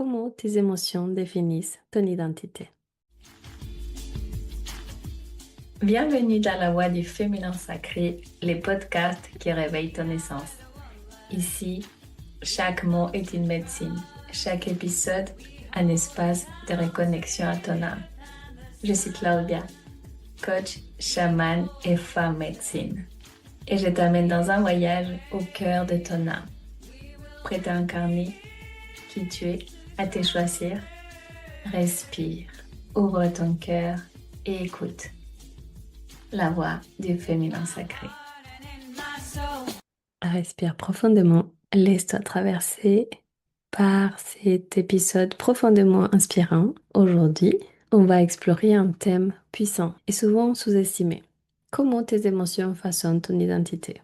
comment tes émotions définissent ton identité. Bienvenue dans la voie du féminin sacré, les podcasts qui réveillent ton essence. Ici, chaque mot est une médecine, chaque épisode un espace de reconnexion à ton âme. Je suis Claudia, coach, chamane et femme médecine. Et je t'amène dans un voyage au cœur de ton âme. Prête à incarner qui tu es, à te choisir. Respire, ouvre ton cœur et écoute la voix du féminin sacré. Respire profondément, laisse-toi traverser par cet épisode profondément inspirant. Aujourd'hui, on va explorer un thème puissant et souvent sous-estimé. Comment tes émotions façonnent ton identité.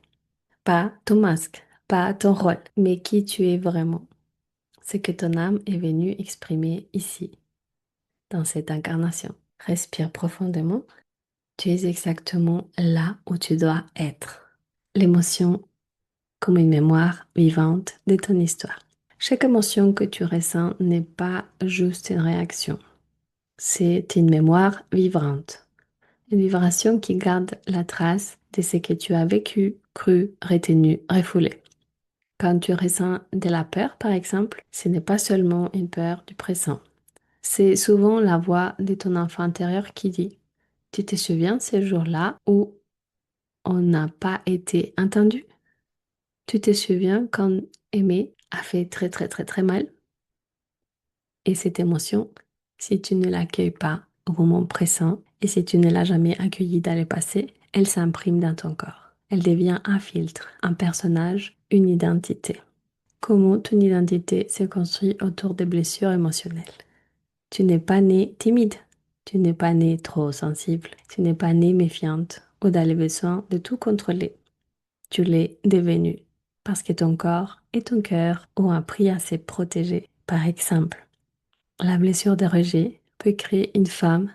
Pas ton masque, pas ton rôle, mais qui tu es vraiment. Ce que ton âme est venue exprimer ici, dans cette incarnation. Respire profondément. Tu es exactement là où tu dois être. L'émotion comme une mémoire vivante de ton histoire. Chaque émotion que tu ressens n'est pas juste une réaction. C'est une mémoire vivante. Une vibration qui garde la trace de ce que tu as vécu, cru, retenu, refoulé. Quand tu ressens de la peur, par exemple, ce n'est pas seulement une peur du présent. C'est souvent la voix de ton enfant intérieur qui dit: tu te souviens ce jour-là où on n'a pas été entendu? Tu te souviens quand aimer a fait très très très très mal? Et cette émotion, si tu ne l'accueilles pas au moment présent et si tu ne l'as jamais accueillie dans le passé, elle s'imprime dans ton corps. Elle devient un filtre, un personnage, une identité. Comment ton identité se construit autour des blessures émotionnelles? Tu n'es pas née timide, tu n'es pas née trop sensible, tu n'es pas née méfiante ou dans le besoin de tout contrôler. Tu l'es devenu parce que ton corps et ton cœur ont appris à se protéger. Par exemple, la blessure de rejet peut créer une femme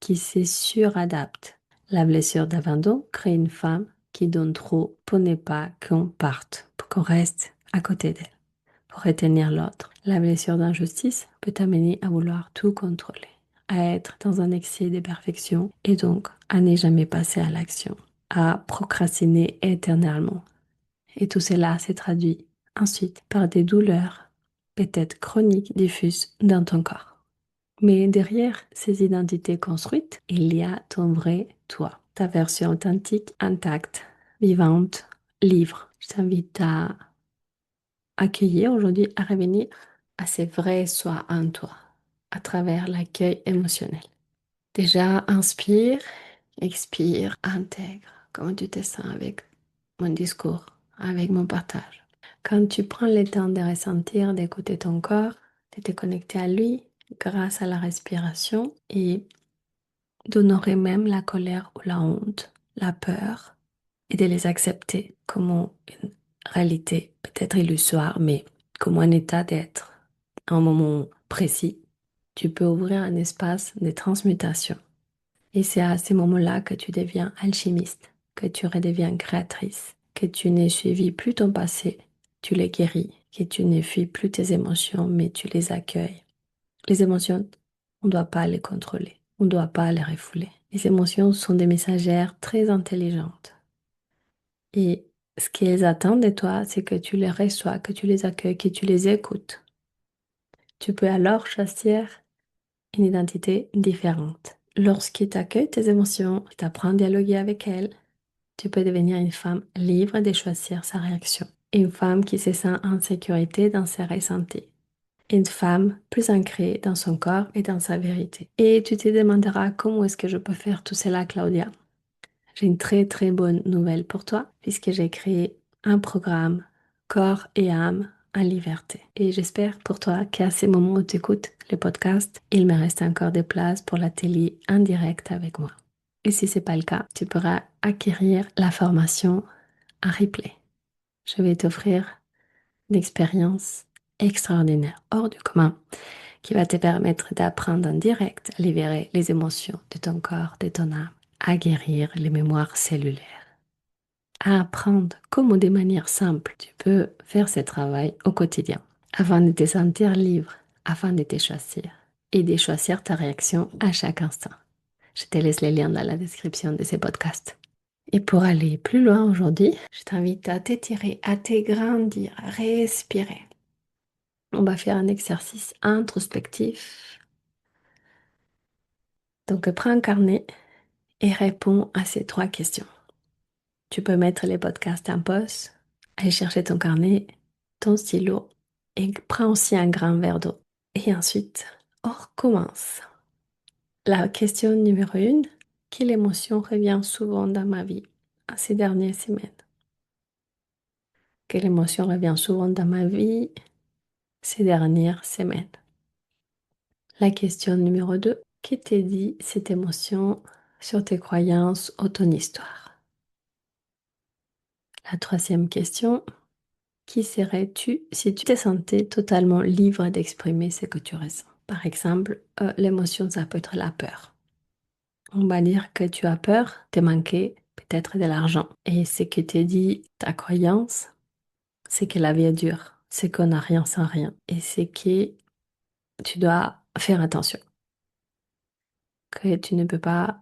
qui se suradapte. La blessure d'abandon crée une femme qui donne trop pour ne pas qu'on parte, pour qu'on reste à côté d'elle, pour retenir l'autre. La blessure d'injustice peut t'amener à vouloir tout contrôler, à être dans un excès de perfection et donc à ne jamais passer à l'action, à procrastiner éternellement. Et tout cela s'est traduit ensuite par des douleurs, peut-être chroniques, diffuses dans ton corps. Mais derrière ces identités construites, il y a ton vrai toi, ta version authentique, intacte, vivante, libre. Je t'invite à accueillir aujourd'hui, à revenir à ces vrais soi en toi, à travers l'accueil émotionnel. Déjà, inspire, expire, intègre. Comment tu te sens avec mon discours, avec mon partage. Quand tu prends le temps de ressentir, d'écouter ton corps, de te connecter à lui grâce à la respiration et d'honorer même la colère ou la honte, la peur et de les accepter comme une réalité peut-être illusoire, mais comme un état d'être, à un moment précis, tu peux ouvrir un espace de transmutation. Et c'est à ces moments-là que tu deviens alchimiste, que tu redeviens créatrice, que tu ne suivis plus ton passé, tu les guéris, que tu ne fuis plus tes émotions, mais tu les accueilles. Les émotions, on ne doit pas les contrôler, on ne doit pas les refouler. Les émotions sont des messagères très intelligentes. Et ce qu'elles attendent de toi, c'est que tu les reçois, que tu les accueilles, que tu les écoutes. Tu peux alors choisir une identité différente. Lorsqu'il t'accueille tes émotions, il t'apprend à dialoguer avec elles, tu peux devenir une femme libre de choisir sa réaction. Une femme qui se sent en sécurité dans ses ressentis. Une femme plus ancrée dans son corps et dans sa vérité. Et tu te demanderas comment est-ce que je peux faire tout cela, Claudia? J'ai une très très bonne nouvelle pour toi puisque j'ai créé un programme corps et âme en liberté. Et j'espère pour toi qu'à ces moments où tu écoutes le podcast, il me reste encore des places pour l'atelier en direct avec moi. Et si ce n'est pas le cas, tu pourras acquérir la formation en replay. Je vais t'offrir une expérience extraordinaire, hors du commun, qui va te permettre d'apprendre en direct à libérer les émotions de ton corps, de ton âme, à guérir les mémoires cellulaires, à apprendre comment de manière simple tu peux faire ce travail au quotidien, afin de te sentir libre, afin de te choisir et de choisir ta réaction à chaque instant. Je te laisse les liens dans la description de ces podcasts. Et pour aller plus loin aujourd'hui, je t'invite à t'étirer, à t'agrandir, à respirer. On va faire un exercice introspectif. Donc, prends un carnet et réponds à ces 3 questions. Tu peux mettre les podcasts en pause, aller chercher ton carnet, ton stylo et prends aussi un grand verre d'eau. Et ensuite, on recommence. La question numéro 1, quelle émotion revient souvent dans ma vie ces dernières semaines? Quelle émotion revient souvent dans ma vie ces dernières semaines? La question numéro 2, qui t'a dit cette émotion sur tes croyances ou ton histoire? La troisième question, qui serais-tu si tu te sentais totalement libre d'exprimer ce que tu ressens? Par exemple, l'émotion, ça peut être la peur. On va dire que tu as peur de manquer peut-être de l'argent. Et ce que te dit ta croyance, c'est que la vie est dure, c'est qu'on n'a rien sans rien. Et c'est que tu dois faire attention, que tu ne peux pas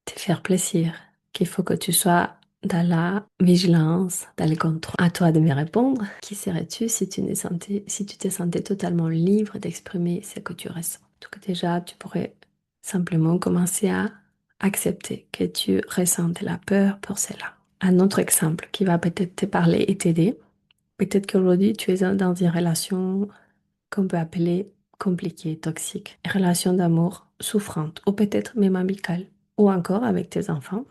te faire plaisir, qu'il faut que tu sois dans la vigilance, dans le contrôle. À toi de me répondre. Qui serais-tu si tu te sentais totalement libre d'exprimer ce que tu ressens? Donc déjà, tu pourrais simplement commencer à accepter que tu ressens de la peur pour cela. Un autre exemple qui va peut-être te parler et t'aider. Peut-être qu'aujourd'hui, tu es dans une relation qu'on peut appeler compliquée, toxique, une relation d'amour souffrante, ou peut-être même amicale, ou encore avec tes enfants.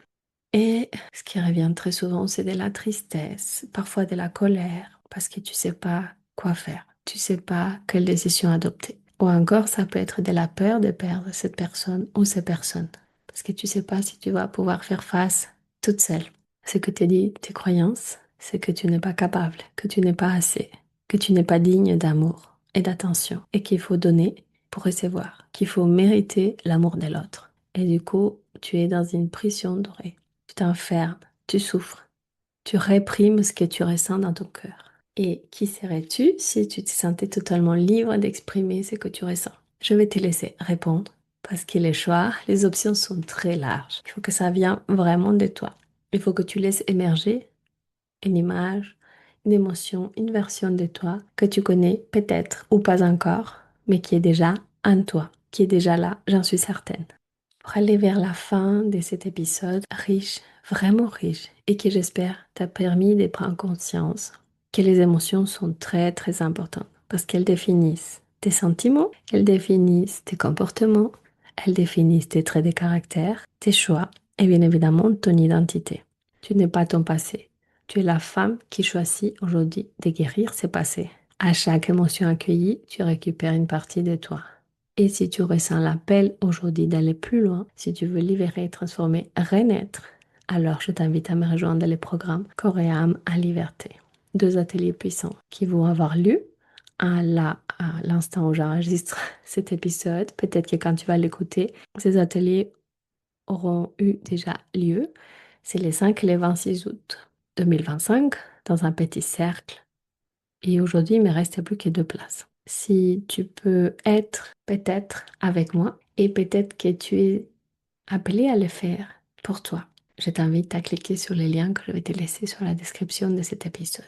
Et ce qui revient très souvent, c'est de la tristesse, parfois de la colère, parce que tu sais pas quoi faire, tu sais pas quelle décision adopter. Ou encore, ça peut être de la peur de perdre cette personne ou ces personnes, parce que tu sais pas si tu vas pouvoir faire face toute seule. Ce que te dit tes croyances, c'est que tu n'es pas capable, que tu n'es pas assez, que tu n'es pas digne d'amour et d'attention, et qu'il faut donner pour recevoir, qu'il faut mériter l'amour de l'autre. Et du coup, tu es dans une prison dorée. Tu t'enfermes, tu souffres, tu réprimes ce que tu ressens dans ton cœur. Et qui serais-tu si tu te sentais totalement libre d'exprimer ce que tu ressens? Je vais te laisser répondre parce que les choix, les options sont très larges. Il faut que ça vienne vraiment de toi. Il faut que tu laisses émerger une image, une émotion, une version de toi que tu connais peut-être ou pas encore, mais qui est déjà en toi, qui est déjà là, j'en suis certaine. Pour aller vers la fin de cet épisode riche, vraiment riche, et qui j'espère t'a permis de prendre conscience que les émotions sont très très importantes parce qu'elles définissent tes sentiments, elles définissent tes comportements, elles définissent tes traits de caractère, tes choix et bien évidemment ton identité. Tu n'es pas ton passé. Tu es la femme qui choisit aujourd'hui de guérir ses passés. À chaque émotion accueillie, tu récupères une partie de toi. Et si tu ressens l'appel aujourd'hui d'aller plus loin, si tu veux libérer, transformer, renaître, alors je t'invite à me rejoindre dans les programmes Corps et âme à liberté. 2 ateliers puissants qui vont avoir lieu à l'instant où j'enregistre cet épisode. Peut-être que quand tu vas l'écouter, ces ateliers auront eu déjà lieu. C'est les 5 et les 26 août 2025 dans un petit cercle. Et aujourd'hui, il me reste plus que 2 places. Si tu peux être peut-être avec moi et peut-être que tu es appelé à le faire pour toi, je t'invite à cliquer sur les liens que je vais te laisser sur la description de cet épisode.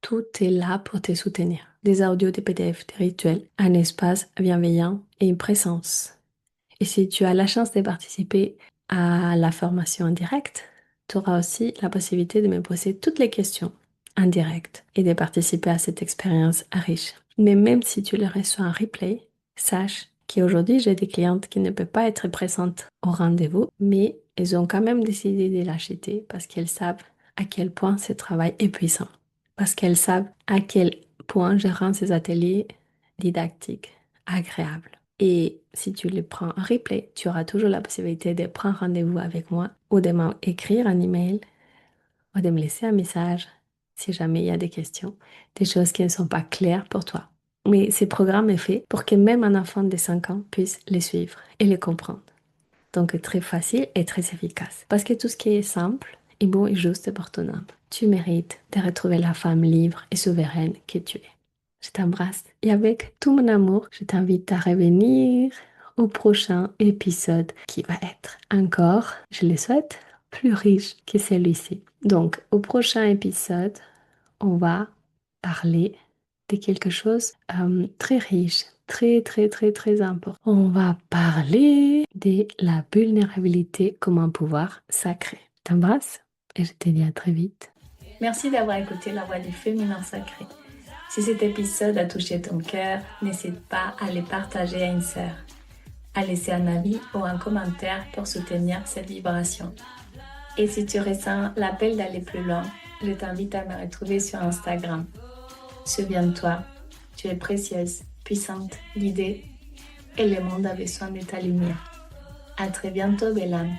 Tout est là pour te soutenir. Des audios, des PDF, des rituels, un espace bienveillant et une présence. Et si tu as la chance de participer à la formation en direct, tu auras aussi la possibilité de me poser toutes les questions en direct et de participer à cette expérience riche. Mais même si tu le reçois en replay, sache qu'aujourd'hui, j'ai des clientes qui ne peuvent pas être présentes au rendez-vous, mais elles ont quand même décidé de l'acheter parce qu'elles savent à quel point ce travail est puissant. Parce qu'elles savent à quel point je rends ces ateliers didactiques, agréables. Et si tu les prends en replay, tu auras toujours la possibilité de prendre rendez-vous avec moi ou de m'écrire un email ou de me laisser un message si jamais il y a des questions, des choses qui ne sont pas claires pour toi. Mais ce programme est fait pour que même un enfant de 5 ans puisse les suivre et les comprendre. Donc très facile et très efficace. Parce que tout ce qui est simple est bon et juste pour ton âme. Tu mérites de retrouver la femme libre et souveraine que tu es. Je t'embrasse et avec tout mon amour, je t'invite à revenir au prochain épisode qui va être encore, je le souhaite, plus riche que celui-ci. Donc, au prochain épisode, on va parler de quelque chose très riche, très important. On va parler de la vulnérabilité comme un pouvoir sacré. Je t'embrasse et je te dis à très vite. Merci d'avoir écouté La Voix du Féminin Sacré. Si cet épisode a touché ton cœur, n'hésite pas à le partager à une sœur, à laisser un avis ou un commentaire pour soutenir cette vibration. Et si tu ressens l'appel d'aller plus loin, je t'invite à me retrouver sur Instagram. Souviens-toi, tu es précieuse, puissante, guidée et le monde a besoin de ta lumière. À très bientôt, belle âme.